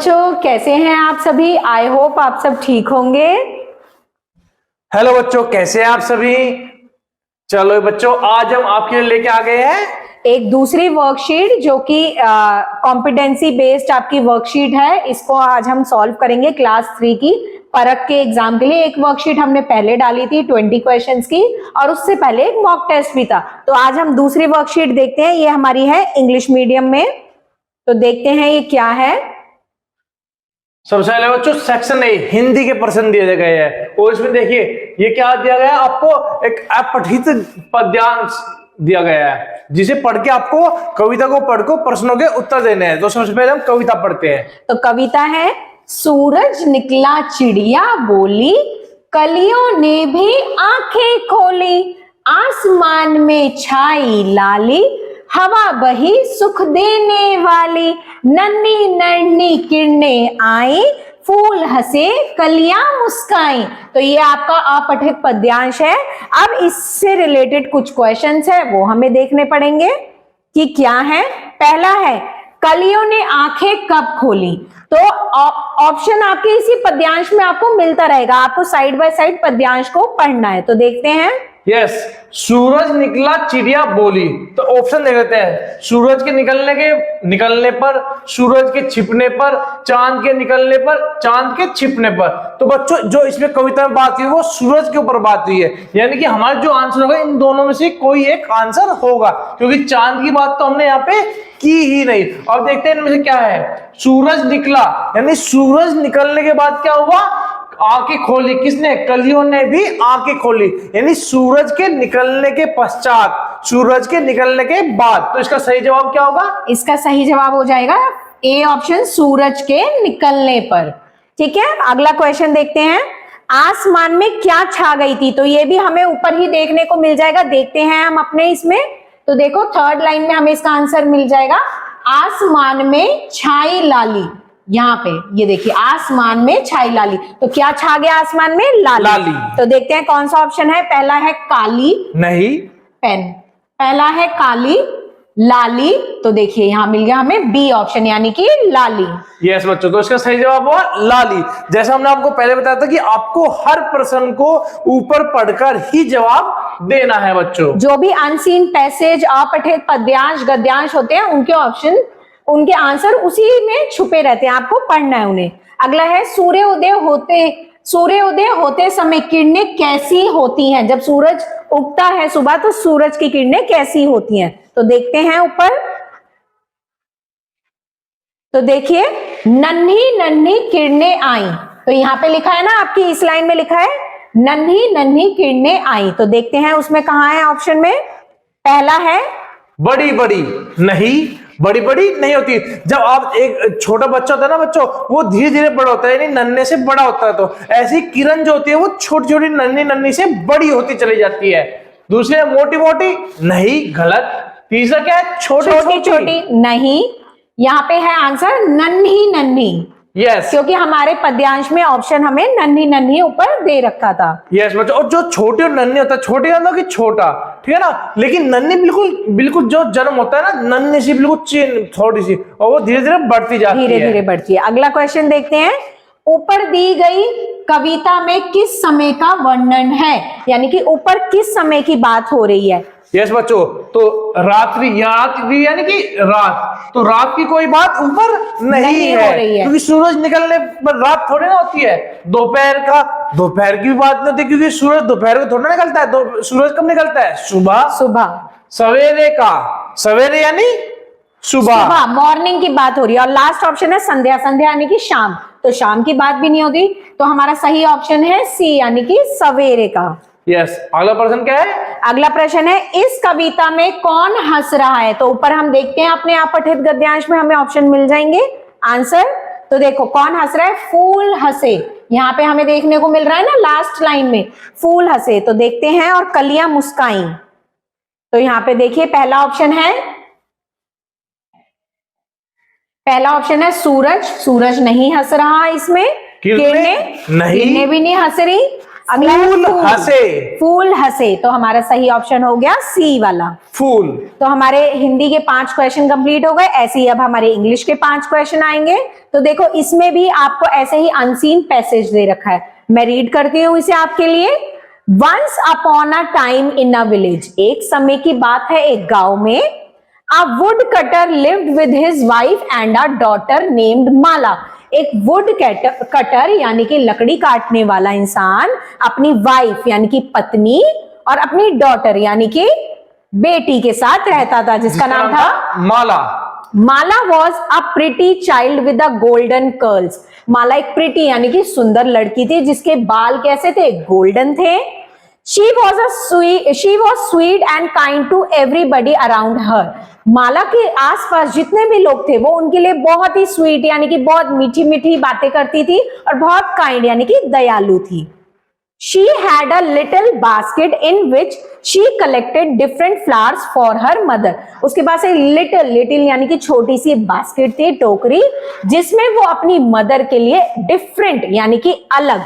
बच्चों, कैसे हैं आप सभी? आई होप आप सब ठीक होंगे। हेलो बच्चों, कैसे हैं आप सभी? चलो बच्चों, आज हम आपके लिए लेके आ गए हैं एक दूसरी वर्कशीट जो कि कॉम्पिटेंसी बेस्ड आपकी वर्कशीट है। इसको आज हम सॉल्व करेंगे क्लास 3 की परख के एग्जाम के लिए। एक वर्कशीट हमने पहले डाली थी 20 क्वेश्चंस की, और उससे पहले एक मॉक टेस्ट भी था। तो आज हम दूसरी वर्कशीट देखते हैं। ये हमारी है इंग्लिश मीडियम में, तो देखते हैं ये क्या है। सबसे पहले बच्चों सेक्शन ए हिंदी के प्रश्न दिए गए हैं, और इसमें देखिए ये क्या दिया गया है आपको, एक अपठित पद्यांश दिया गया है, जिसे पढ़ के आपको कविता को पढ़ को प्रश्नों के उत्तर देने हैं। तो सबसे पहले हम कविता पढ़ते हैं। तो कविता है, सूरज निकला चिड़िया बोली, कलियों ने भी आंखें खोली, आसमान में छाई लाली, हवा बही सुख देने वाली, नन्ही नन्ही किरणें आई, फूल हंसे कलियां मुस्काई। तो ये आपका अपठित पद्यांश है। अब इससे रिलेटेड कुछ क्वेश्चंस है, वो हमें देखने पड़ेंगे कि क्या है। पहला है, कलियों ने आंखें कब खोली। तो ऑप्शन आपके इसी पद्यांश में आपको मिलता रहेगा, आपको साइड बाय साइड पद्यांश को पढ़ना है। तो देखते हैं। यस, सूरज निकला चिड़िया बोली। तो ऑप्शन देख लेते हैं। सूरज के निकलने पर, सूरज के छिपने पर, चांद के निकलने पर, चांद के छिपने पर। तो बच्चों जो इसमें कविता में बात हुई वो सूरज के ऊपर बात हुई है, यानी कि हमारा जो आंसर होगा इन दोनों में से कोई एक आंसर होगा, क्योंकि चांद की बात तो हमने यहाँ पे की ही नहीं। अब देखते हैं इनमें से क्या है। सूरज निकला, यानी सूरज निकलने के बाद क्या हुआ, आंखें खोली। किसने? कलियों ने भी आंखें खोली, यानी सूरज के निकलने के पश्चात, सूरज के निकलने के बाद। तो इसका सही जवाब क्या होगा? इसका सही जवाब हो जाएगा ए ऑप्शन, सूरज के निकलने पर। ठीक है, अगला क्वेश्चन देखते हैं। आसमान में क्या छा गई थी। तो ये भी हमें ऊपर ही देखने को मिल जाएगा। देखते हैं हम अपने इसमें। तो देखो थर्ड लाइन में हमें इसका आंसर मिल जाएगा, आसमान में छाई लाली। यहाँ पे ये देखिए, आसमान में छाई लाली। तो क्या छा गया आसमान में? लाली। तो देखते हैं कौन सा ऑप्शन है। पहला है काली, नहीं, पेन। पहला है काली, लाली। तो देखिए यहाँ मिल गया हमें बी ऑप्शन, यानी कि लाली। यस बच्चों, तो इसका सही जवाब हुआ लाली। जैसा हमने आपको पहले बताया था कि आपको हर प्रश्न को ऊपर पढ़कर ही जवाब देना है बच्चों। जो भी अनसीन पैसेज, अपठित पद्यांश, गद्यांश होते हैं, उनके ऑप्शन, उनके आंसर उसी में छुपे रहते हैं, आपको पढ़ना है उन्हें। अगला है, सूर्योदय होते समय किरणें कैसी होती हैं। जब सूरज उगता है सुबह तो सूरज की किरणें कैसी होती हैं। तो देखते हैं ऊपर। तो देखिए, नन्ही नन्ही किरणें आई। तो यहाँ पे लिखा है ना, आपकी इस लाइन में लिखा है नन्ही नन्ही किरणें आई। तो देखते हैं उसमें कहाँ है ऑप्शन में। पहला है बड़ी बड़ी। नहीं, बड़ी बड़ी नहीं होती। जब आप एक छोटा बच्चा होता है ना बच्चों, वो धीरे धीरे बड़ा होता है, यानी नन्हे से बड़ा होता है। तो ऐसी किरण जो होती है वो छोटी छोटी नन्ही नन्ही से बड़ी होती चली जाती है। दूसरे मोटी मोटी, नहीं, गलत। तीसरा क्या है? छोटी छोटी। नहीं, यहाँ पे है आंसर नन्ही नन्ही। यस, क्योंकि हमारे पद्यांश में ऑप्शन हमें नन्ही नन्ही ऊपर दे रखा था। यस बच्चों, और जो छोटे और नन्हे होता है, छोटे का कि छोटा, ठीक है ना, लेकिन नन्ही बिल्कुल बिल्कुल जो जन्म होता है ना, नन्ही सी बिल्कुल थोड़ी सी, और वो धीरे धीरे बढ़ती जाती है। धीरे धीरे बढ़ती है। अगला क्वेश्चन देखते हैं। ऊपर दी गई कविता में किस समय का वर्णन है, यानी कि ऊपर किस समय की बात हो रही है। यस बच्चों, तो रात्रि यानी कि रात, तो रात की कोई बात ऊपर नहीं है, हो रही है, क्योंकि सूरज निकलने पर रात थोड़ी ना होती है। दोपहर की भी बात नहीं होती, क्योंकि सूरज दोपहर को थोड़ा ना निकलता है। तो सूरज कब निकलता है? सुबह। सवेरे यानी सुबह, मॉर्निंग की बात हो रही है। और लास्ट ऑप्शन है संध्या, यानी कि शाम। तो शाम की बात भी नहीं होती। तो हमारा सही ऑप्शन है सी, यानी कि सवेरे का। यस, अगला प्रश्न क्या है? अगला प्रश्न है, इस कविता में कौन हंस रहा है। तो ऊपर हम देखते हैं अपने अपठित गद्यांश में हमें ऑप्शन मिल जाएंगे आंसर। तो देखो कौन हंस रहा है, फूल हंसे। यहाँ पे हमें देखने को मिल रहा है ना लास्ट लाइन में, फूल हंसे। तो देखते हैं, और कलियां मुस्काई। तो यहाँ पे देखिए पहला ऑप्शन है सूरज। सूरज नहीं हंस रहा इसमें। किरणें भी नहीं हंस रही। अगला है फूल फूल। हंसे। फूल हंसे, तो हमारा सही ऑप्शन हो गया सी वाला। फूल। तो हमारे हिंदी के 5 क्वेश्चन कंप्लीट हो गए। ऐसे ही अब हमारे इंग्लिश के 5 क्वेश्चन आएंगे। तो देखो इसमें भी आपको ऐसे ही अनसीन पैसेज दे रखा है, मैं रीड करती हूँ इसे आपके लिए। Once upon a time in a village, एक समय की बात है एक गांव में। A wood cutter lived with his wife and a daughter named Mala. एक वुड कटर यानी कि लकड़ी काटने वाला इंसान अपनी वाइफ यानी कि पत्नी और अपनी डॉटर यानी कि बेटी के साथ रहता था, जिसका नाम था Mala. Mala was a pretty child with a golden curls. Mala एक प्रिटी यानी कि सुंदर लड़की थी जिसके बाल कैसे थे, गोल्डन थे। She was sweet and kind to everybody around her. Mala के आसपास जितने भी लोग थे वो उनके लिए बहुत ही स्वीट यानी कि बहुत मीठी मीठी बातें करती थी और बहुत काइंड यानी कि दयालु थी। She had a little basket in which she collected different flowers for her mother. उसके पास एक little यानी कि छोटी सी बास्केट थी, टोकरी, जिसमें वो अपनी मदर के लिए डिफरेंट यानी कि अलग,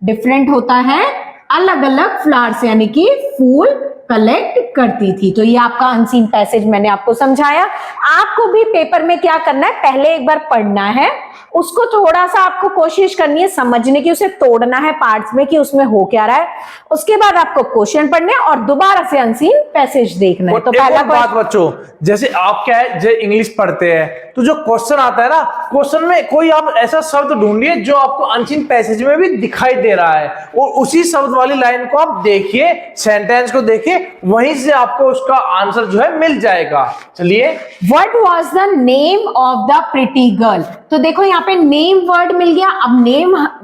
डिफरेंट होता है अलग अलग फ्लावर्स यानी कि फूल कलेक्ट करती थी। तो ये आपका अनसीन पैसेज मैंने आपको समझाया। आपको भी पेपर में क्या करना है, पहले एक बार पढ़ना है, उसको थोड़ा सा आपको कोशिश करनी है समझने की, उसे तोड़ना है पार्ट्स में कि उसमें हो क्या रहा है। उसके बाद आपको क्वेश्चन पढ़ने और दोबारा से अनसीन पैसेज देखना है। तो पहला बात बच्चों, जैसे आप क्या है जैसे इंग्लिश पढ़ते हैं तो जो क्वेश्चन आता है ना, क्वेश्चन में कोई आप ऐसा शब्द ढूंढिए जो आपको अनसीन पैसेज में भी दिखाई दे रहा है और उसी शब्द वाली लाइन को आप देखिए, सेंटेंस को देखिए, वहीं से आपको उसका आंसर जो है मिल जाएगा। चलिए, what was the name of the pretty girl. तो देखो यहाँ पे नेम वर्ड मिल गया। अब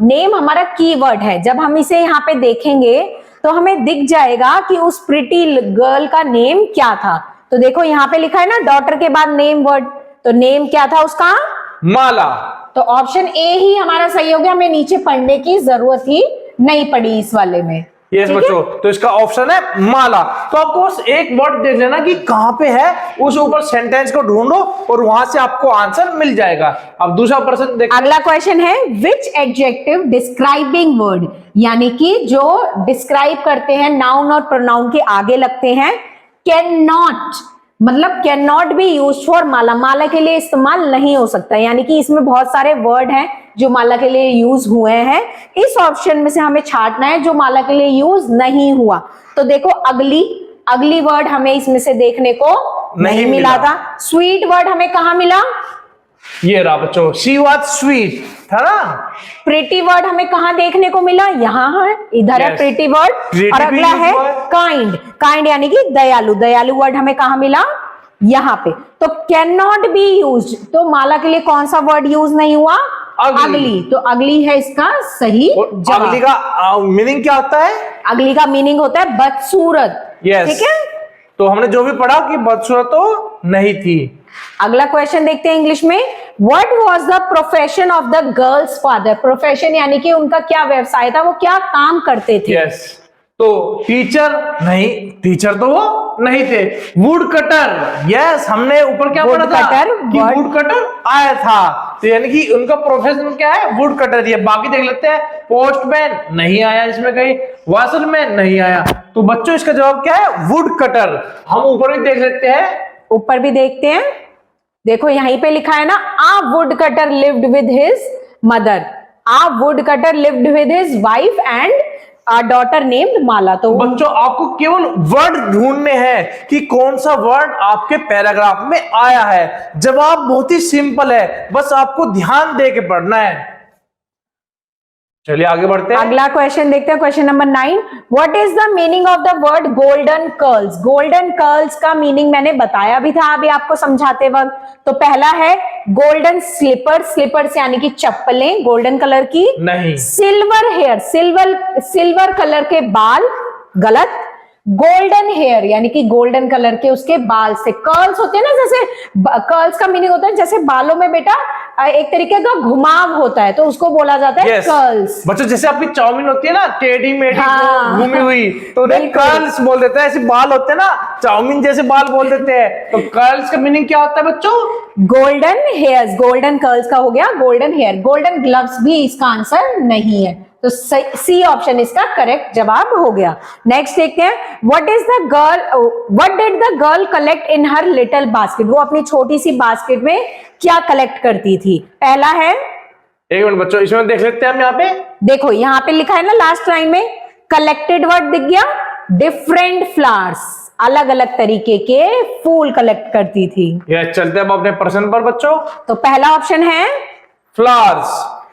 नेम हमारा की वर्ड है। जब हम इसे यहाँ पे देखेंगे तो हमें दिख जाएगा कि उस प्रिटी गर्ल का नेम क्या था। तो देखो यहाँ पे लिखा है ना डॉटर के बाद नेम वर्ड, तो नेम क्या था उसका, माला। तो ऑप्शन ए ही हमारा सही हो गया। हमें नीचे पढ़ने की जरूरत ही नहीं पड़ी इस वाले में। यस बच्चों, तो इसका ऑप्शन है माला। तो आपको बस एक वर्ड देख लेना कि कहां पे है, उस ऊपर सेंटेंस को ढूंढो और वहां से आपको आंसर मिल जाएगा। अब दूसरा प्रश्न देखो। अगला क्वेश्चन है विच एडजेक्टिव डिस्क्राइबिंग वर्ड, यानी कि जो डिस्क्राइब करते हैं नाउन और प्रोनाउन के आगे लगते हैं। कैन नॉट मतलब can not be use for Mala, Mala के लिए इस्तेमाल नहीं हो सकता। यानी कि इसमें बहुत सारे वर्ड हैं जो माला के लिए यूज हुए हैं। इस ऑप्शन में से हमें छांटना है जो माला के लिए यूज नहीं हुआ। तो देखो अगली वर्ड हमें इसमें से देखने को नहीं मिला था। स्वीट वर्ड हमें कहां मिला, ये रहा बच्चों, शी वाज स्वीट था ना। प्रिटी वर्ड हमें कहां देखने को मिला, यहाँ है, इधर है प्रिटी वर्ड। और अगला है काइंड यानी कि दयालु वर्ड हमें कहां मिला, यहाँ पे। तो कैन नॉट बी यूज, तो माला के लिए कौन सा वर्ड यूज नहीं हुआ, अगली। तो अगली है इसका सही जवाब। अगली का मीनिंग क्या होता है, अगली का मीनिंग होता है बदसूरत। ठीक है, तो हमने जो भी पढ़ा कि बदसूरत तो नहीं थी। अगला क्वेश्चन देखते हैं इंग्लिश में। What was the profession of the girls father. Profession यानी कि उनका क्या व्यवसाय था, वो क्या काम करते थे। यस, तो टीचर नहीं, टीचर तो वो नहीं थे। वुड कटर, यस, हमने ऊपर क्या पढ़ा था कि वुड कटर आया था। तो यानी कि उनका प्रोफेशन क्या है, वुड कटर। ये बाकी देख लेते हैं। पोस्टमैन नहीं आया इसमें कहीं, वॉशरमैन नहीं आया। तो बच्चों इसका जवाब क्या है, वुड कटर। हम ऊपर भी देख सकते हैं, ऊपर भी देखते हैं। देखो यहीं पे लिखा है ना, a wood cutter lived with his mother. A wood cutter lived with his wife and a daughter named Mala. तो बच्चों आपको केवल वर्ड ढूंढने हैं कि कौन सा वर्ड आपके पैराग्राफ में आया है। जवाब बहुत ही सिंपल है, बस आपको ध्यान दे के पढ़ना है। चलिए आगे बढ़ते हैं। अगला क्वेश्चन देखते हैं, question number 9। What is the meaning of the word golden curls. Golden curls का मीनिंग मैंने बताया भी था अभी आपको समझाते वक्त। तो पहला है गोल्डन स्लीपर्स यानी कि चप्पलें गोल्डन कलर की। नहीं। सिल्वर हेयर, सिल्वर कलर के बाल, गलत। गोल्डन हेयर यानी कि गोल्डन कलर के उसके बाल से। कर्ल्स होते हैं ना, जैसे कर्ल्स का मीनिंग होता है जैसे बालों में बेटा एक तरीके का घुमाव होता है, तो उसको बोला जाता है कर्ल्स। बच्चों जैसे आपकी चाउमीन होती है ना टेढ़ी मेढ़ी घूमी हुई, तो उन्हें कर्ल्स बोल देते हैं। ऐसे बाल होते हैं ना, चाउमीन जैसे बाल बोल देते हैं। तो कर्ल्स का मीनिंग क्या होता है बच्चों, गोल्डन हेयर्स। गोल्डन कर्ल्स का हो गया गोल्डन हेयर। गोल्डन ग्लव्स भी इसका आंसर नहीं है। तो सी ऑप्शन इसका करेक्ट जवाब हो गया। नेक्स्ट देखते हैं, what did the girl collect in her little basket. वो अपनी छोटी सी बास्केट में क्या कलेक्ट करती थी? पहला है, एक मिनट बच्चों, इसमें देख लेते हैं हम। यहाँ पे देखो, यहाँ पे लिखा है ना लास्ट लाइन में, कलेक्टेड वर्ड दिख गया, डिफरेंट फ्लावर्स, अलग अलग तरीके के फूल कलेक्ट करती थी। यस, चलते हैं अब अपने प्रश्न पर बच्चों। तो पहला ऑप्शन है फ्लावर्स।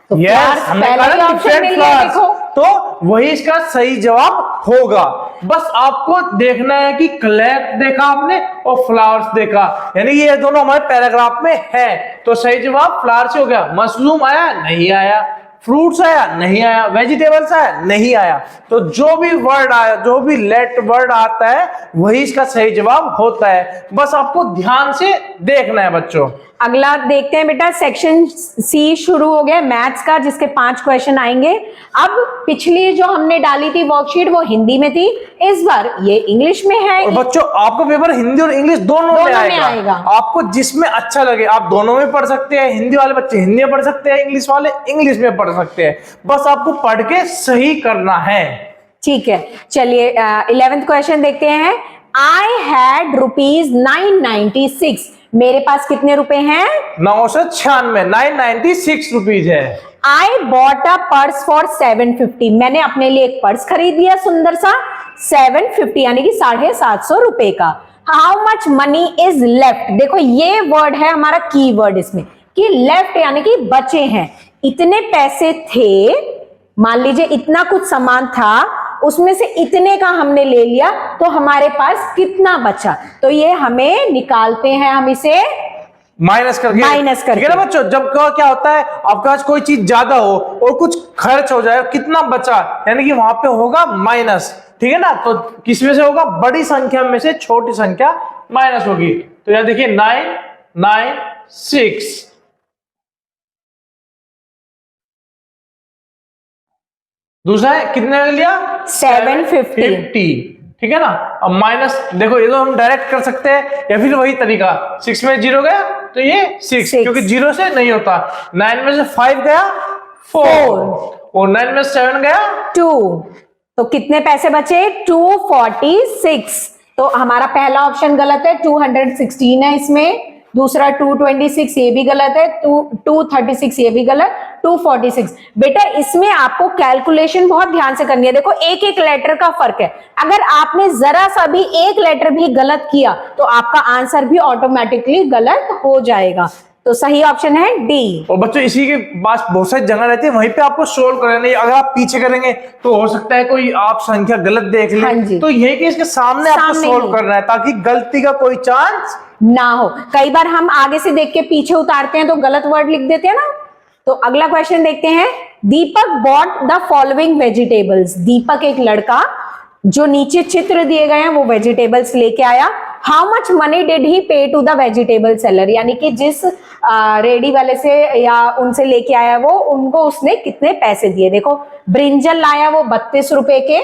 तो यस, flowers हमने पहला ही कहा option different मिल गया, flowers। देखो। तो वही इसका सही जवाब होगा। बस आपको देखना है कि कलेक्ट देखा आपने और फ्लावर्स देखा, यानी ये दोनों हमारे पैराग्राफ में है। तो सही जवाब फ्लावर्स हो गया। मशरूम आया नहीं आया, फ्रूट्स आया नहीं आया, वेजिटेबल्स आया नहीं आया। तो जो भी वर्ड आया, जो भी लेट वर्ड आता है, वही इसका सही जवाब होता है। बस आपको ध्यान से देखना है बच्चों। अगला देखते हैं बेटा, सेक्शन सी शुरू हो गया मैथ्स का, जिसके 5 क्वेश्चन आएंगे। अब पिछली जो हमने डाली थी वर्कशीट वो हिंदी में थी, इस बार ये इंग्लिश में है। और बच्चों आपको पेपर हिंदी और इंग्लिश दोनों में आएगा। आपको जिसमें अच्छा लगे आप दोनों में पढ़ सकते हैं। हिंदी वाले बच्चे हिंदी में पढ़ सकते हैं, इंग्लिश वाले इंग्लिश में पढ़ सकते हैं। बस आपको पढ़ के सही करना है। ठीक है, चलिए 11th क्वेश्चन देखते हैं। I had ₹996। मेरे पास कितने रुपए हैं? 996, 996 रुपीज है। I bought a purse for 750। मैंने अपने लिए एक पर्स खरीद लिया सुंदर सा, 750 यानी कि 750 रुपए का। How much money is left. देखो ये वर्ड है हमारा की वर्ड इसमें, कि लेफ्ट यानी कि बचे हैं। इतने पैसे थे, मान लीजिए इतना कुछ सामान था, उसमें से इतने का हमने ले लिया, तो हमारे पास कितना बचा? तो ये हमें निकालते हैं, हम इसे माइनस करके। ठीक है ना बच्चों, जब क्या होता है आपके पास कोई चीज ज्यादा हो और कुछ खर्च हो जाए, कितना बचा, यानी कि वहां पे होगा माइनस। ठीक है ना, तो किस में से होगा? बड़ी संख्या में से छोटी संख्या माइनस होगी। तो यहां देखिए 996। दूसरा है कितने में लिया? 750। ठीक है ना। अब माइनस देखो, ये तो हम डायरेक्ट कर सकते हैं, या फिर वही तरीका 6 में 0 गया तो ये 6, क्योंकि 0 से नहीं होता। 9 में से 5 गया 4 और 9 में 7 गया 2। तो कितने पैसे बचे? 246। तो हमारा पहला ऑप्शन गलत है, 216 है इसमें। दूसरा 226 ये भी गलत है, 236 ये भी गलत, 246। बेटा इसमें आपको कैलकुलेशन बहुत ध्यान से करनी है। देखो एक एक लेटर का फर्क है, अगर आपने जरा सा भी एक लेटर भी गलत किया तो आपका आंसर भी ऑटोमेटिकली गलत हो जाएगा। तो सही ऑप्शन है डी। और बच्चों इसी के पास बहुत सारी जगह रहती है, वहीं पे आपको सोल्व करना है। अगर आप पीछे करेंगे तो हो सकता है कोई आप संख्या गलत देख ले। हाँ जी। तो यही कि इसके सामने आपको सोल्व करना है, ताकि गलती का कोई चांस ना हो। कई बार हम आगे से देख के पीछे उतारते हैं तो गलत वर्ड लिख देते हैं ना। तो अगला क्वेश्चन देखते हैं। दीपक बॉट द फॉलोइंग वेजिटेबल्स। दीपक एक लड़का, जो नीचे चित्र दिए गए हैं वो वेजिटेबल्स लेके आया। How much money did he पे टू द वेजिटेबल सेलर, यानी कि जिस रेडी वाले से या उनसे लेके आया वो, उनको उसने कितने पैसे दिए। देखो ब्रिंजल लाया वो 32 रुपए के,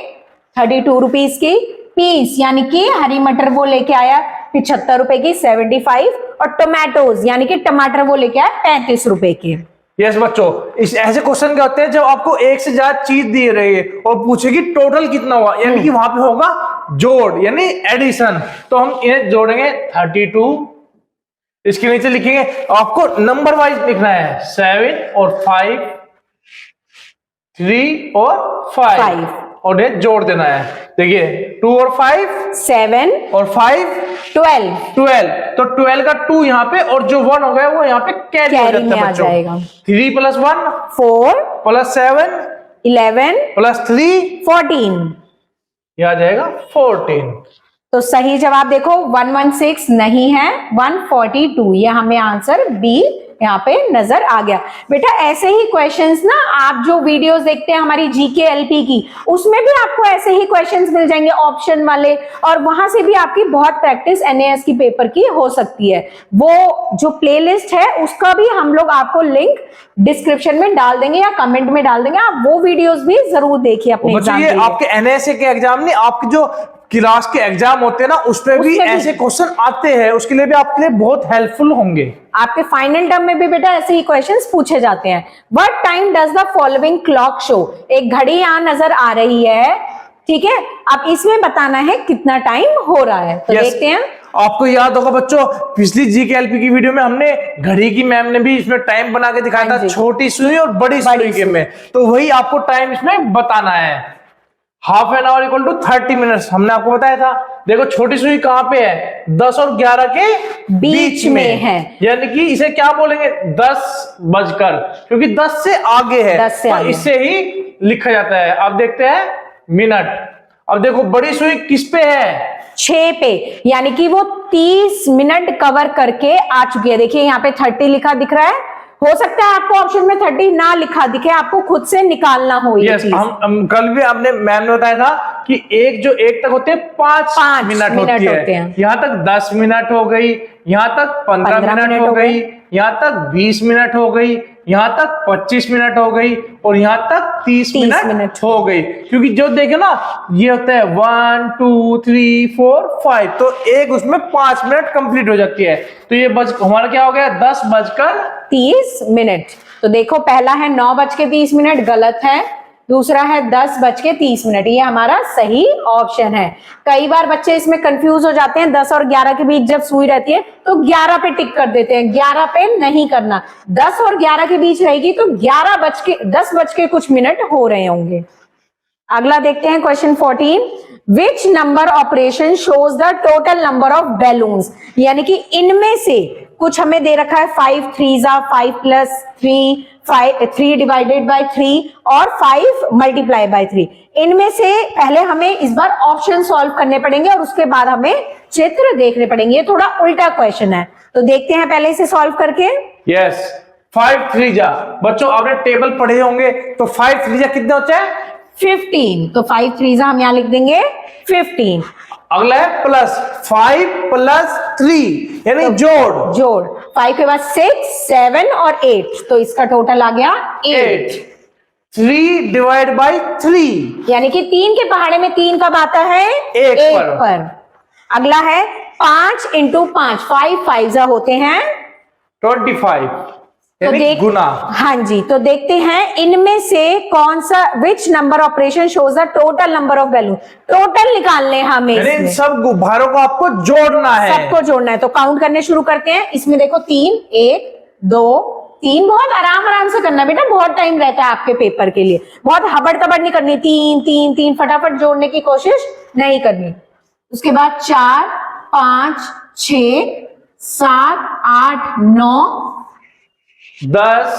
32 रुपीज की। पीस यानी कि हरी मटर वो लेके आया 75 रुपए की, 75। और टोमेटोज यानी कि टमाटर वो लेके आया 35 रुपए के। यस बच्चों, इस ऐसे क्वेश्चन क्या होते हैं जब आपको एक से ज्यादा चीज दी रही है और पूछेगी टोटल कितना हुआ, यानी कि वहां पे होगा जोड़ यानी एडिशन। तो हम इन्हें जोड़ेंगे 32, इसके नीचे लिखेंगे, आपको नंबर वाइज लिखना है 7 और 5, 3 और 5 और ये जोड़ देना है। देखिए 2 और 5 7 और 5 12। तो 12 का 2 यहाँ पे और जो 1 हो गया वो यहाँ पे कैरी हो जाता है बच्चों। 3 + 1 4 + 7 11 + 3 14। ये आ जाएगा 14। तो सही जवाब देखो 116 नहीं है, 142। ये हमें आंसर बी यहाँ पे नजर आ गया। बेटा ऐसे ही क्वेश्चंस ना, आप जो वीडियोस देखते हैं हमारी जीके एलपी की, उसमें भी आपको ऐसे ही क्वेश्चंस मिल जाएंगे ऑप्शन वाले, और वहां से भी आपकी बहुत प्रैक्टिस एनएएस की पेपर की हो सकती है। वो जो प्लेलिस्ट है उसका भी हम लोग आपको लिंक डिस्क्रिप्शन में डाल देंगे या कमेंट में डाल देंगे, आप वो वीडियोस भी जरूर देखिए अपने एग्जाम के लिए। आपके एनएसए के एग्जाम नहीं, आपकी जो क्लास के एग्जाम होते हैं ना, उस पे भी उसमें भी। ऐसे क्वेश्चन आते हैं, उसके लिए भी आपके लिए बहुत हेल्पफुल होंगे। आपके फाइनल टर्म में भी बेटा ऐसे ही क्वेश्चंस पूछे जाते हैं। What time does the following clock show? एक घड़ी यहां नजर आ रही है, ठीक है, अब इसमें बताना है कितना टाइम हो रहा है। तो Yes. देखते हैं। आपको याद होगा बच्चों, पिछली जीकेएलपी की वीडियो में हमने घड़ी की मैम ने भी इसमें टाइम बना के दिखाया हाँ था, जी। छोटी सुई और बड़ी सुई के में, तो वही आपको टाइम इसमें बताना है। Half an hour equal to 30 minutes हमने आपको बताया था। देखो छोटी सुई कहां पे है, 10 और 11 के बीच में है। यानी कि इसे क्या बोलेंगे, 10 बजकर, क्योंकि 10 से आगे है, 10 से तो आगे। इससे ही लिखा जाता है। अब देखते हैं मिनट। अब देखो बड़ी सुई किस पे है, 6 पे, यानी कि वो 30 मिनट कवर करके आ चुकी है। देखिए यहाँ पे 30 लिखा दिख रहा है, हो सकता है आपको ऑप्शन में 30 ना लिखा दिखे, आपको खुद से निकालना हो ये यस, चीज। हम कल भी हमने मैम ने बताया था कि एक जो एक तक होते हैं 5 मिनट होती होते है, हैं। यहाँ तक 10 मिनट हो गई, यहाँ तक 15 मिनट हो गई, यहाँ तक 20 मिनट हो गई, यहाँ तक 25 मिनट हो गई, और यहाँ तक 30 मिनट हो गई। क्योंकि जो देखे ना, ये होता है 1 2 3 4 5, तो एक उसमें 5 मिनट कंप्लीट हो जाती है। तो ये हमारा क्या हो गया, 10 बजकर 30 मिनट। तो देखो पहला है 9 बज के 30 मिनट, गलत है। दूसरा है 10 बज के 30 मिनट, ये हमारा सही ऑप्शन है। कई बार बच्चे इसमें कंफ्यूज हो जाते हैं, 10 और 11 के बीच जब सुई रहती है तो 11 पे टिक कर देते हैं, 11 पे नहीं करना। 10 और 11 के बीच रहेगी तो 10 बज के कुछ मिनट हो रहे होंगे। अगला देखते हैं question 14। Which number operation shows the total number of balloons? यानी कि इनमें से कुछ हमें दे रखा है 5 3 5 प्लस 3, 3 डिवाइडेड बाय 3 और 5 मल्टीप्लाई बाय 3। इनमें से पहले हमें इस बार ऑप्शन सॉल्व करने पड़ेंगे और उसके बाद हमें चित्र देखने पड़ेंगे। ये थोड़ा उल्टा क्वेश्चन है, तो देखते हैं पहले इसे सॉल्व करके। यस, 5 3 जा, बच्चों आपने टेबल पढ़े होंगे, तो 5 3 जा कितने होते हैं, 15। तो 5 3 हम यहां लिख देंगे 15। अगला है प्लस, 5 प्लस 3 यानी जोड़ 5 के बाद 6 7 और 8, तो इसका टोटल आ गया 8। 3 डिवाइड बाई 3 यानी कि 3 के पहाड़े में 3 कब आता है, एक पर। अगला है 5 इंटू 5, 5 5 होते हैं 25, तो यानी गुना। हाँ जी, तो देखते हैं इनमें से कौन सा, which number operation shows the total number of balloon. Total निकालने हमें, यानी इन इसमें सब गुब्बारों को आपको जोड़ना है, सबको जोड़ना है। तो काउंट करने शुरू करते हैं। इसमें देखो 3 1 2 3, बहुत आराम से करना बेटा, बहुत टाइम रहता है आपके पेपर के लिए, बहुत हबड़ तबड़ नहीं करनी। 3 3 3 फटाफट जोड़ने की कोशिश नहीं करनी। उसके बाद 4 5 6 7 8 9 10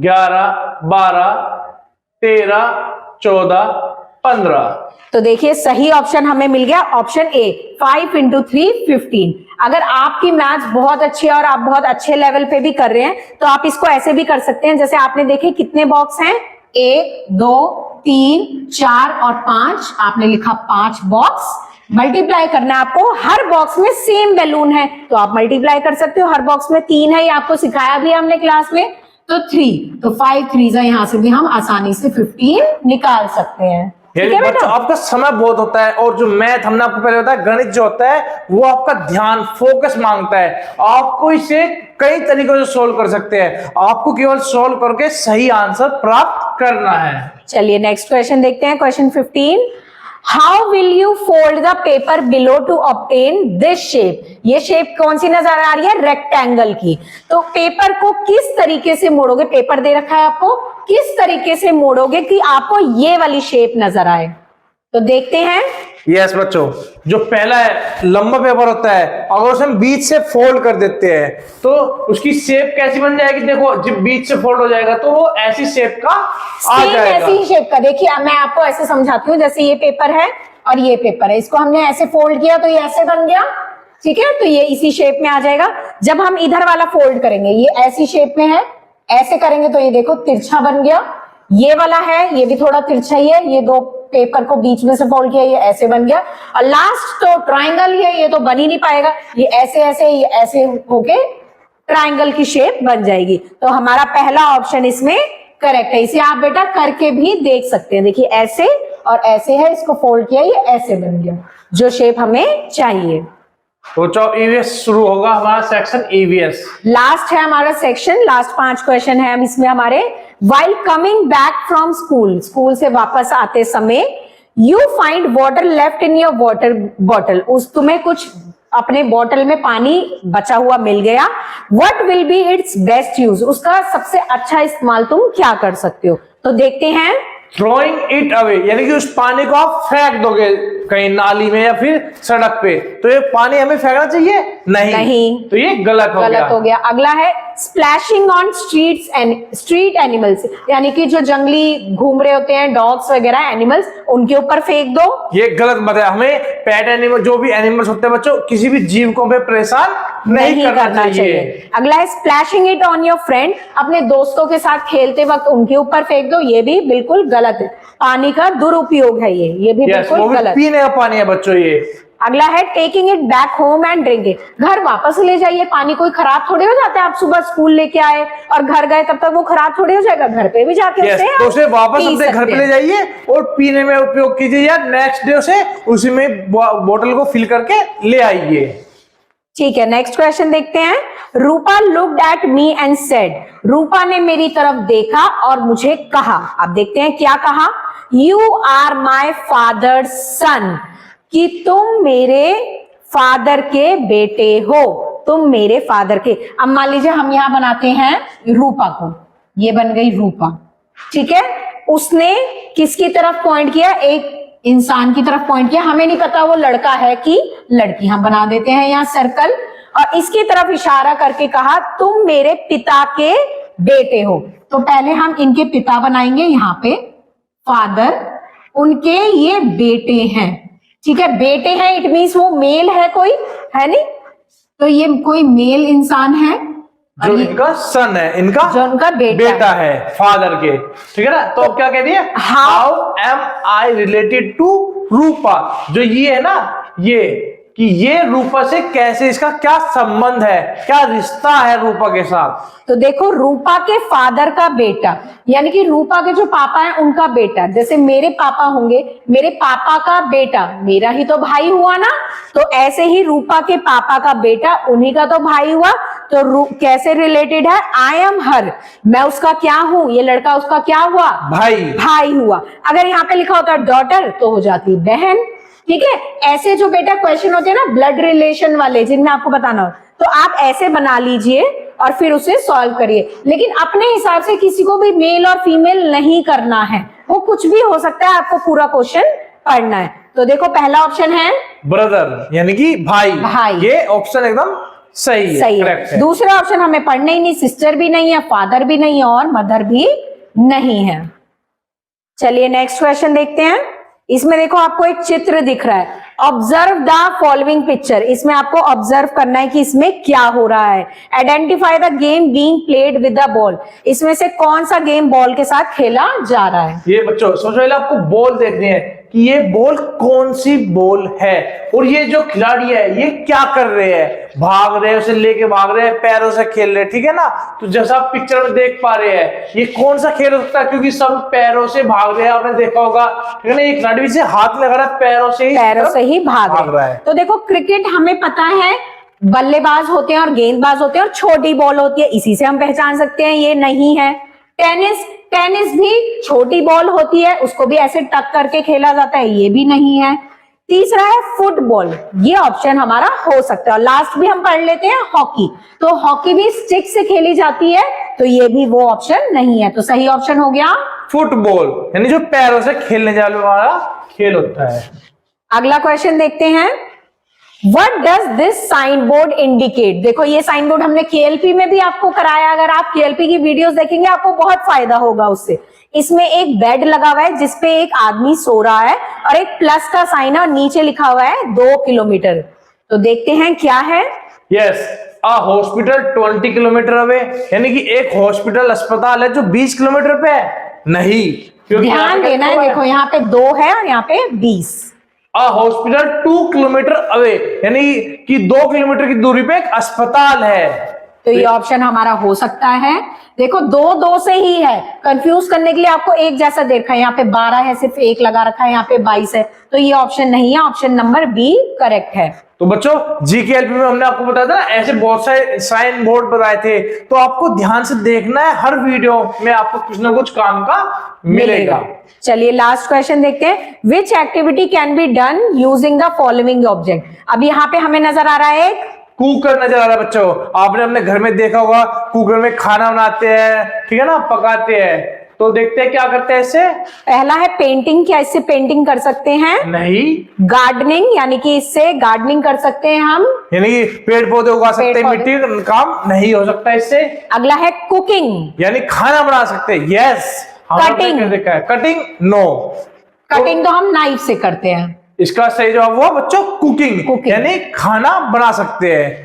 11 12 13 14 15। तो देखिए सही ऑप्शन हमें मिल गया, ऑप्शन ए, 5 इंटू 3 15। अगर आपकी मैथ्स बहुत अच्छी है और आप बहुत अच्छे लेवल पे भी कर रहे हैं तो आप इसको ऐसे भी कर सकते हैं। जैसे आपने देखे कितने बॉक्स हैं, 1 2 3 4 और 5, आपने लिखा 5 बॉक्स। मल्टीप्लाई करना है आपको, हर बॉक्स में सेम बैलून है तो आप मल्टीप्लाई कर सकते हो। हर बॉक्स में 3 है, ये आपको सिखाया भी हमने क्लास में, तो 3, तो 5 3 यहां से भी हम आसानी से 15 निकाल सकते हैं। ठीक है बेटा, आपका समय बहुत होता है, और जो मैथ हमने आपको पहले बताया, गणित जो होता है वो आपका ध्यान फोकस मांगता है। आपको इसे कई तरीकों से सोल्व कर सकते हैं, आपको केवल सोल्व करके सही आंसर प्राप्त करना है। चलिए नेक्स्ट क्वेश्चन देखते हैं, question 15। How will you fold the paper below to obtain this shape? ये शेप कौन सी नजर आ रही है, रेक्टेंगल की। तो पेपर को किस तरीके से मोड़ोगे, पेपर दे रखा है आपको, किस तरीके से मोड़ोगे कि आपको ये वाली शेप नजर आए? तो देखते हैं। यस बच्चों, जो पहला है लंबा पेपर होता है, अगर उसे हम बीच से फोल्ड कर देते हैं तो उसकी शेप कैसी बन जाएगी, देखो जब बीच से फोल्ड हो जाएगा तो वो ऐसी शेप का आ जाएगा। ऐसी ही शेप का, देखिए मैं आपको ऐसे समझाती हूँ। जैसे ये पेपर है और ये पेपर है, इसको हमने ऐसे फोल्ड किया तो ये ऐसे बन गया, ठीक है, तो ये इसी शेप में आ जाएगा। जब हम इधर वाला फोल्ड करेंगे, ये ऐसी शेप में है, ऐसे करेंगे तो ये देखो तिरछा बन गया। ये वाला है, ये भी थोड़ा तिरछा ही है, ये दो पेपर को बीच में से फोल्ड किया, ये ऐसे बन गया। और लास्ट तो ट्रायंगल ही है, ये तो बन ही नहीं पाएगा, ये ऐसे ऐसे ये ऐसे होके ट्रायंगल की शेप बन जाएगी। तो हमारा पहला ऑप्शन इसमें करेक्ट है। इसे आप बेटा करके भी देख सकते हैं। देखिए ऐसे और ऐसे है, इसको फोल्ड किया, ये ऐसे बन गया। जो शेप हमें चाहिए। तो चलो ईवीएस शुरू होगा हमारा सेक्शन ईवीएस। लास्ट है हमारा सेक्शन, लास्ट 5 क्वेश्चन है हम इसमें हमारे। While coming back from school, school से वापस आते समय, you find water left in your water bottle, उस तुम्हें कुछ अपने बॉटल में पानी बचा हुआ मिल गया। What will be it's best use, उसका सबसे अच्छा इस्तेमाल तुम क्या कर सकते हो? तो देखते हैं। थ्रोइंग इट अवे, यानी कि उस पानी को आप फेंक दोगे कहीं नाली में या फिर सड़क पे, तो ये पानी हमें फेंकना चाहिए? नहीं। तो ये गलत हो गया। अगला है स्प्लैशिंग ऑन स्ट्रीट एनिमल्स, यानी कि जो जंगली घूम रहे होते हैं डॉग्स वगैरह एनिमल्स, उनके ऊपर फेंक दो। ये गलत बात है। हमें पेट एनिमल जो भी एनिमल्स होते हैं बच्चों, किसी भी जीव को हमें परेशान नहीं करना चाहिए। अगला है splashing it on your friend, अपने दोस्तों के साथ खेलते वक्त उनके ऊपर फेंक दो, ये भी बिल्कुल गलत है। पानी का दुरुपयोग है ये भी बिल्कुल गलत। पीने का पानी है बच्चों ये। अगला है taking it back home and drink it, घर वापस ले जाइए, पानी कोई खराब थोड़ी हो जाता है। आप सुबह स्कूल लेके आए और घर गए तब तक वो खराब थोड़ी हो जाएगा, घर पे भी जाके तो उसे वापस अपने घर पे ले जाइए और पीने में उपयोग कीजिए, या नेक्स्ट डे से उसी में बोतल को फिल करके ले आइए। ठीक है, नेक्स्ट क्वेश्चन देखते हैं। Rupa looked at me and said, Rupa ने मेरी तरफ देखा और मुझे कहा। अब देखते हैं क्या कहा। यू आर माई फादर्स सन, कि तुम मेरे फादर के बेटे हो, तुम मेरे फादर के। अब मान लीजिए हम यहां बनाते हैं रूपा को, ये बन गई रूपा, ठीक है। उसने किसकी तरफ पॉइंट किया? एक इंसान की तरफ पॉइंट किया, हमें नहीं पता वो लड़का है कि लड़की, हम बना देते हैं यहाँ सर्कल, और इसकी तरफ इशारा करके कहा तुम मेरे पिता के बेटे हो। तो पहले हम इनके पिता बनाएंगे, यहाँ पे फादर, उनके ये बेटे हैं, ठीक है। बेटे हैं इट मीन्स वो मेल है, कोई है नहीं, तो ये कोई मेल इंसान है जो इनका सन है, इनका जो उनका बेटा है फादर के, ठीक है ना। तो अब क्या कह दिए? How am I related to Rupa, जो ये है ना, ये कि ये रूपा से कैसे, इसका क्या संबंध है, क्या रिश्ता है रूपा के साथ। तो देखो रूपा के फादर का बेटा, यानी कि रूपा के जो पापा है उनका बेटा, जैसे मेरे पापा होंगे, मेरे पापा का बेटा मेरा ही तो भाई हुआ ना, तो ऐसे ही रूपा के पापा का बेटा उन्हीं का तो भाई हुआ। तो कैसे रिलेटेड है? आई एम हर, मैं उसका क्या हूं, ये लड़का उसका क्या हुआ? भाई हुआ। अगर यहाँ पे लिखा होता डॉटर तो हो जाती बहन, ठीक है। ऐसे जो बेटा क्वेश्चन होते हैं ना ब्लड रिलेशन वाले, जिनमें आपको बताना हो, तो आप ऐसे बना लीजिए और फिर उसे सॉल्व करिए, लेकिन अपने हिसाब से किसी को भी मेल और फीमेल नहीं करना है, वो कुछ भी हो सकता है, आपको पूरा क्वेश्चन पढ़ना है। तो देखो पहला ऑप्शन है ब्रदर, यानी कि भाई। ये ऑप्शन एकदम सही है, करेक्ट है। दूसरा ऑप्शन हमें पढ़ना ही नहीं, सिस्टर भी नहीं है, फादर भी नहीं है और मदर भी नहीं है। चलिए नेक्स्ट क्वेश्चन देखते हैं। इसमें देखो आपको एक चित्र दिख रहा है, ऑब्जर्व द फॉलोइंग पिक्चर, इसमें आपको ऑब्जर्व करना है कि इसमें क्या हो रहा है। Identify the game being played with the ball, इसमें से कौन सा गेम बॉल के साथ खेला जा रहा है। ये बच्चों सबसे पहले आपको बॉल देखनी है कि ये बॉल कौन सी बॉल है, और ये जो खिलाड़ी है ये क्या कर रहे हैं, भाग रहे हैं, उसे लेके भाग रहे हैं, पैरों से खेल रहे हैं, ठीक है ना। तो जैसा आप पिक्चर में देख पा रहे हैं, ये कौन सा खेल हो सकता है, क्योंकि सब पैरों से भाग रहे हैं, आपने देखा होगा, ठीक है ना। ये खिलाड़ी भी से हाथ लगा रहा है, पैरों से ही भाग रहा है। तो देखो क्रिकेट हमें पता है बल्लेबाज होते हैं और गेंदबाज होते हैं और छोटी बॉल होती है, इसी से हम पहचान सकते हैं ये नहीं है। टेनिस भी छोटी बॉल होती है, उसको भी ऐसे टक करके खेला जाता है, ये भी नहीं है। तीसरा है फुटबॉल, ये ऑप्शन हमारा हो सकता है। और लास्ट भी हम पढ़ लेते हैं हॉकी, तो हॉकी भी स्टिक से खेली जाती है, तो ये भी वो ऑप्शन नहीं है। तो सही ऑप्शन हो गया फुटबॉल, यानी जो पैरों से खेलने वाला खेल होता है। अगला क्वेश्चन देखते हैं। What does this sign board indicate? देखो ये साइन बोर्ड हमने केएलपी में भी आपको कराया, अगर आप केएलपी की वीडियोस देखेंगे आपको बहुत फायदा होगा उससे। इसमें एक बेड लगा हुआ है जिसपे एक आदमी सो रहा है और एक प्लस का साइन है और नीचे लिखा हुआ है 2 किलोमीटर। तो देखते हैं क्या है। यस, अ हॉस्पिटल 20 किलोमीटर अवे, यानी कि एक हॉस्पिटल अस्पताल है जो 20 किलोमीटर पे है, नहीं, क्योंकि ध्यान देना है, देखो यहाँ पे 2 है और यहाँ पे 20। अ हॉस्पिटल 2 किलोमीटर अवे, यानी कि 2 किलोमीटर की दूरी पे एक अस्पताल है, तो ये ऑप्शन हमारा हो सकता है। देखो 2 से ही है, कंफ्यूज करने के लिए आपको एक जैसा देखा है, यहाँ पे 12 है, सिर्फ 1 लगा रखा है, यहाँ पे 22 है, तो ये ऑप्शन नहीं है, ऑप्शन नंबर बी करेक्ट है। तो बच्चों जीकेएलपी में हमने आपको बताया था ऐसे बहुत सारे साइन बोर्ड बताए थे, तो आपको ध्यान से देखना है, हर वीडियो में आपको कुछ ना कुछ काम का मिलेगा। चलिए लास्ट क्वेश्चन देखते हैं। Which activity can be done using the following object. अब यहाँ पे हमें नजर आ रहा है एक कुकर नजर आ रहा है बच्चों, आपने अपने घर में देखा होगा कुकर में खाना बनाते हैं, ठीक है ना, पकाते हैं, तो देखते हैं क्या करते हैं इससे। पहला है पेंटिंग, क्या इससे पेंटिंग कर सकते हैं? नहीं। गार्डनिंग, यानी कि इससे गार्डनिंग कर सकते हैं हम, यानी कि पेड़ पौधे उगा सकते हैं, मिट्टी का काम नहीं हो सकता इससे। अगला है कुकिंग, यानी खाना बना सकते हैं, यस। कटिंग, देखा है कटिंग, नो। कटिंग तो हम नाइफ से करते हैं। इसका सही जवाब हुआ बच्चों कुकिंग, यानी खाना बना सकते हैं।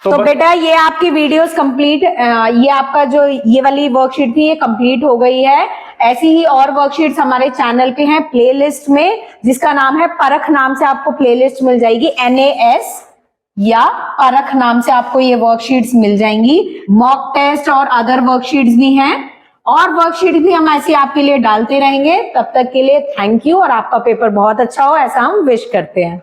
तो बेटा ये आपकी वीडियोस कंप्लीट, ये आपका जो ये वाली वर्कशीट थी ये कंप्लीट हो गई है। ऐसी ही और वर्कशीट्स हमारे चैनल पे हैं प्लेलिस्ट में, जिसका नाम है परख, नाम से आपको प्लेलिस्ट मिल जाएगी, NAS या परख नाम से आपको ये वर्कशीट्स मिल जाएंगी। मॉक टेस्ट और अदर वर्कशीट्स भी हैं, और वर्कशीट भी हम ऐसे आपके लिए डालते रहेंगे। तब तक के लिए थैंक यू, और आपका पेपर बहुत अच्छा हो ऐसा हम विश करते हैं।